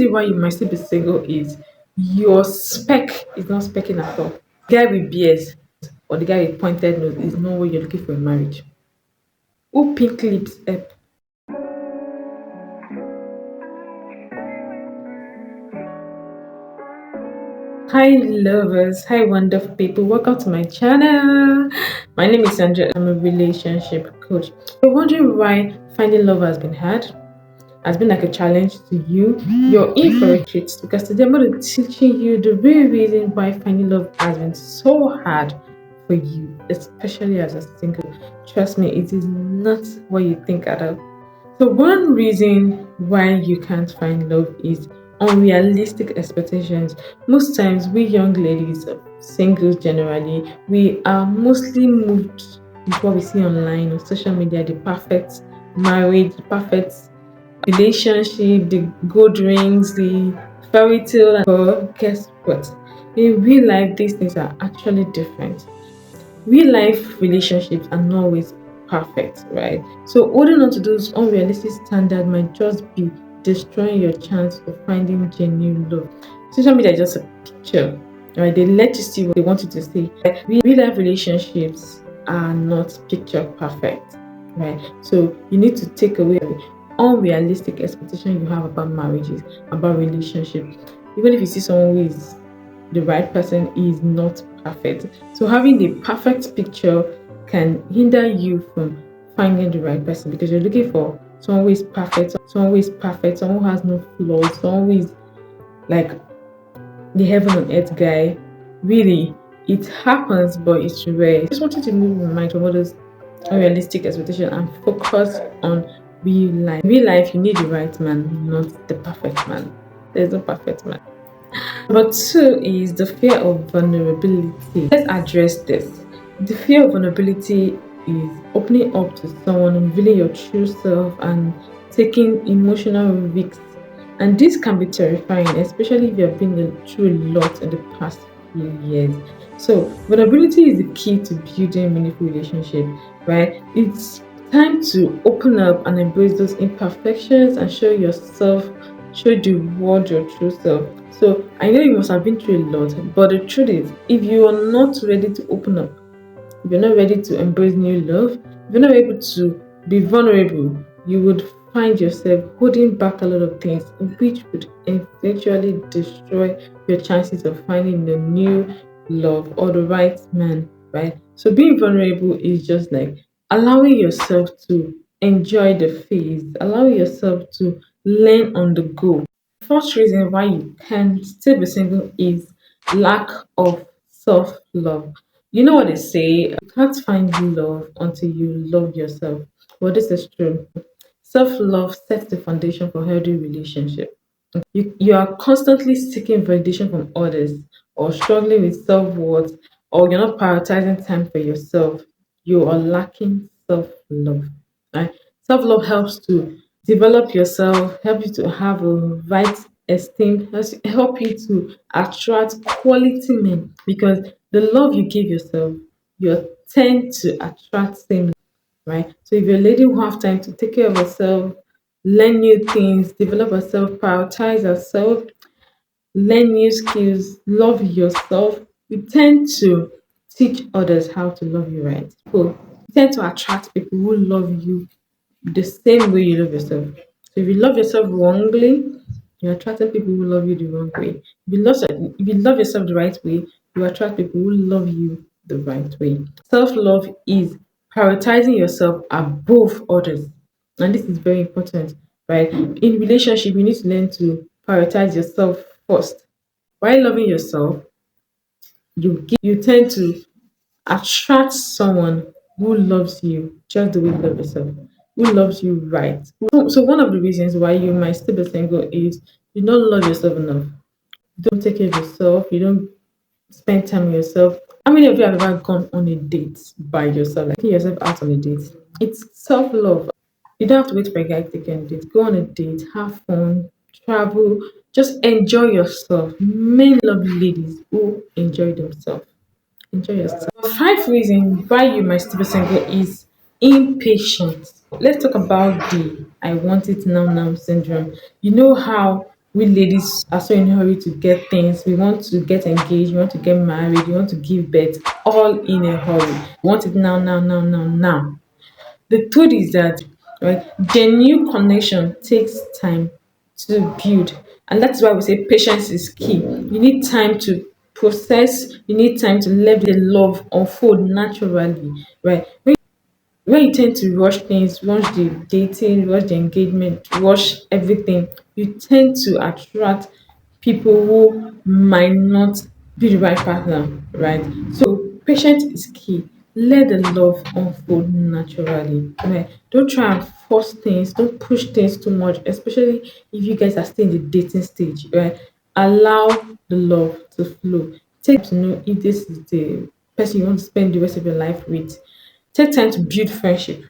reason why you might still be single is your spec is not specking at all. Guy with beard or the guy with pointed nose is not what you're looking for in marriage. Who pink lips help? Hi lovers, hi wonderful people, welcome to my channel. My name is Sandra, I'm a relationship coach. You're wondering why finding love has been like a challenge to you. You're in for a treat because today I'm going to be teaching you the real reason why finding love has been so hard for you, especially as a single. Trust me, it is not what you think at all. So one reason why you can't find love is unrealistic expectations. Most times we young ladies, singles generally, we are mostly moved with what we see online on social media, the perfect marriage, the perfect relationship, the gold rings, the fairy tale. But guess what? In real life, these things are actually different. Real life relationships are not always perfect, right? So holding on to those unrealistic standards might just be destroying your chance of finding genuine love. Social media is just a picture, right? They let you see what they want you to see. Like, real life relationships are not picture perfect, right? So you need to take away the unrealistic expectation you have about marriages, about relationships. Even if you see someone who is the right person is not perfect. So having the perfect picture can hinder you from finding the right person because you're looking for someone who is perfect, someone who has no flaws, someone who is like the heaven on earth guy. Really, it happens, but it's rare. I just wanted to move my mind from all those unrealistic expectations and focus on real life. In real life, you need the right man, not the perfect man. There's no perfect man. Number two is the fear of vulnerability. Let's address this. The fear of vulnerability is opening up to someone, revealing your true self, and taking emotional risks. And this can be terrifying, especially if you have been through a lot in the past few years. So, vulnerability is the key to building meaningful relationship, right? It's time to open up and embrace those imperfections and show the world your true self. So I know you must have been through a lot, but the truth is, if you are not ready to open up, if you're not ready to embrace new love, if you're not able to be vulnerable, you would find yourself holding back a lot of things, which would eventually destroy your chances of finding the new love or the right man, right? So being vulnerable is just like allowing yourself to enjoy the phase, allowing yourself to learn on the go. First reason why you can still be single is lack of self love. You know what they say, you can't find love until you love yourself. Well, this is true. Self love sets the foundation for healthy relationship. You are constantly seeking validation from others or struggling with self worth or you're not prioritizing time for yourself. You are lacking self love. Right? Self love helps to develop yourself, help you to have a right esteem, help you to attract quality men because the love you give yourself, you tend to attract same, right? So if you're a lady who have time to take care of herself, learn new things, develop herself, prioritize herself, learn new skills, love yourself, you tend to teach others how to love you right. So you tend to attract people who love you the same way you love yourself. So if you love yourself wrongly, you're attracting people who love you the wrong way. If you love yourself the right way, you attract people who love you the right way. Self love is prioritizing yourself above others. And this is very important, right? In relationship, you need to learn to prioritize yourself first. While loving yourself, you tend to attract someone who loves you just the way you love yourself, who loves you right. So one of the reasons why you might still be single is you don't love yourself enough. You don't take care of yourself. You don't spend time with yourself. How many of you have ever gone on a date by yourself, like taking yourself out on a date? It's self love. You don't have to wait for a guy to take you on a date. Go on a date, have fun, travel, just enjoy yourself. Men love ladies who enjoy themselves. Enjoy yourself. Five reasons why you might still be single is impatience. Let's talk about the I want it now syndrome. You know how We ladies are so in a hurry to get things. We want to get engaged, we want to get married, we want to give birth, all in a hurry. We want it now, now, now, now, now. The truth is that, right, genuine connection takes time to build, and that's why we say patience is key. You need time to process, you need time to let the love unfold naturally, right? When you tend to rush things, rush the dating, rush the engagement, rush everything, you tend to attract people who might not be the right partner, right? So patience is key. Let the love unfold naturally. Right? Don't try and force things, don't push things too much, especially if you guys are still in the dating stage, right? Allow the love to flow. Take to know if this is the person you want to spend the rest of your life with. Take time to build friendship,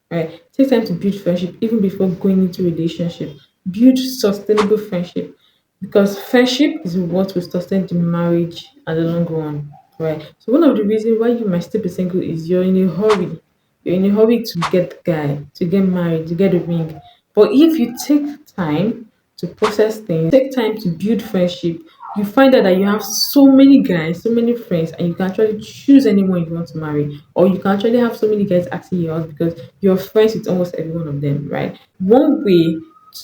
right? Take time to build friendship even before going into relationship. Build sustainable friendship, because friendship is what will sustain the marriage at the long run, right? So one of the reasons why you might still be single is you're in a hurry. You're in a hurry to get the guy, to get married, to get a ring. But if you take time to process things, take time to build friendship, you find out that you have so many guys, so many friends, and you can actually choose anyone you want to marry, or you can actually have so many guys asking you out because you're friends with almost every one of them, right? One way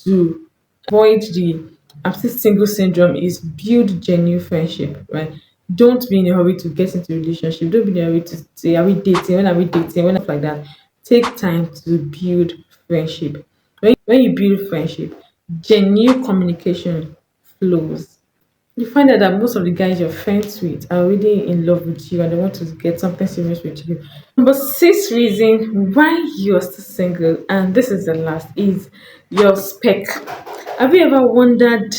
to avoid the I'm still single syndrome is build genuine friendship, right? Don't be in a hurry to get into a relationship. Don't be in a hurry to say, are we dating? When are we dating? When like that. Take time to build friendship. When you build friendship, genuine communication flows. You find out that most of the guys you're friends with are already in love with you and they want to get something serious with you. Number six reason why you're still single, and this is the last, is your spec. Have you ever wondered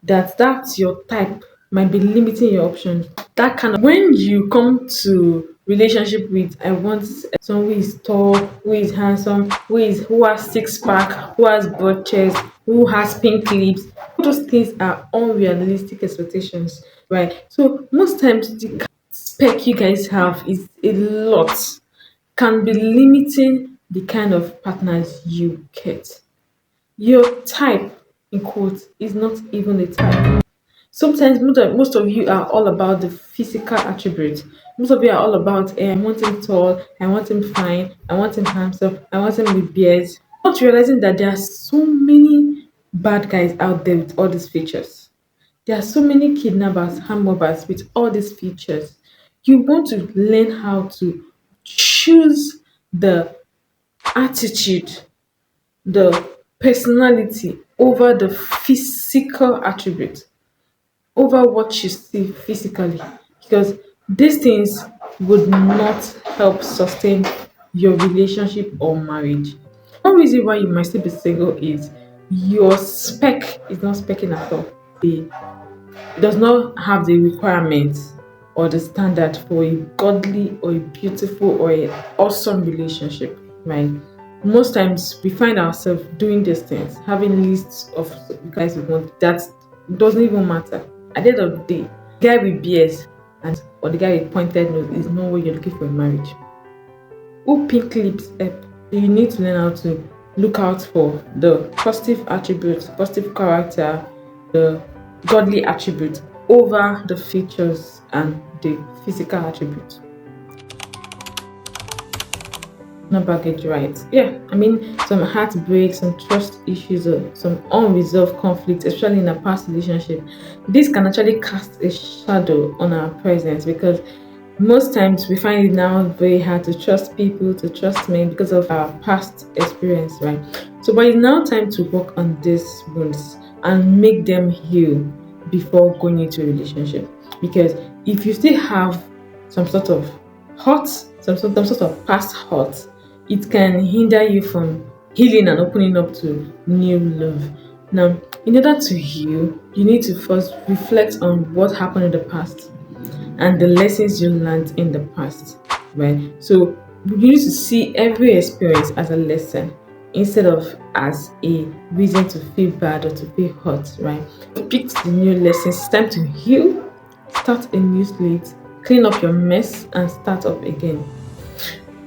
that that's your type might be limiting your options? That kind of when you come to relationship with I want someone who is tall, who is handsome, who has six pack, who has broad chest, who has pink lips. All those things are unrealistic expectations, right? So most times the spec you guys have is a lot, can be limiting the kind of partners you get. Your type, in quotes, is not even a type. Sometimes most of you are all about the physical attributes. Most of you are all about, I want him tall, I want him fine, I want him handsome, I want him with beards. Not realizing that there are so many bad guys out there with all these features. There are so many kidnappers, hand robbers with all these features. You want to learn how to choose the attitude, the personality over the physical attribute, over what you see physically, because these things would not help sustain your relationship or marriage. One reason why you might still be single is your spec is not specking at all. It does not have the requirements or the standard for a godly or a beautiful or a awesome relationship, right? Most times we find ourselves doing these things, having lists of guys we want. That doesn't even matter. At the end of the day, guy with beards and or the guy with pointed nose is not what you're looking for in marriage. Who pink lips up? You need to learn how to look out for the positive attributes, positive character, the godly attributes over the features and the physical attributes. No baggage, right? Yeah, I mean, some heartbreak, some trust issues, or some unresolved conflicts, especially in a past relationship. This can actually cast a shadow on our presence, because most times we find it now very hard to trust people, to trust men because of our past experience, right? So, but it's now time to work on these wounds and make them heal before going into a relationship. Because if you still have some sort of hurt, some sort of past hurt, it can hinder you from healing and opening up to new love. Now, in order to heal, you need to first reflect on what happened in the past and the lessons you learned in the past, right? So you need to see every experience as a lesson instead of as a reason to feel bad or to feel hurt, right? Pick the new lessons. It's time to heal, start a new slate, clean up your mess, and start up again.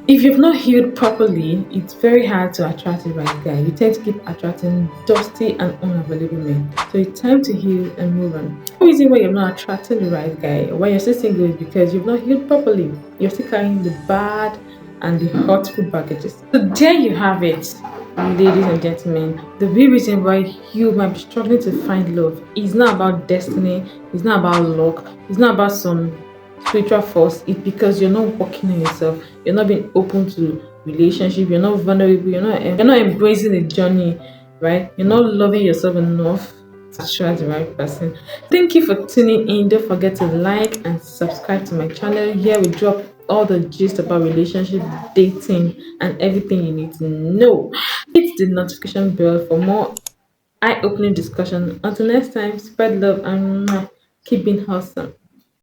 If you've not healed properly, it's very hard to attract the right guy. You tend to keep attracting dusty and unavailable men. So it's time to heal and move on. The reason why you're not attracting the right guy, why you're still single, is because you've not healed properly. You're still carrying the bad and the hurtful baggages. So there you have it, ladies and gentlemen. The real reason why you might be struggling to find love is not about destiny, it's not about luck, it's not about some spiritual force. It's because you're not working on yourself, you're not being open to relationship, you're not vulnerable, you're not embracing the journey, right? You're not loving yourself enough to attract the right person. Thank you for tuning in. Don't forget to like and subscribe to my channel. Here we drop all the gist about relationship, dating, and everything you need to know. Hit the notification bell for more eye-opening discussion. Until next time, spread love and keep being awesome.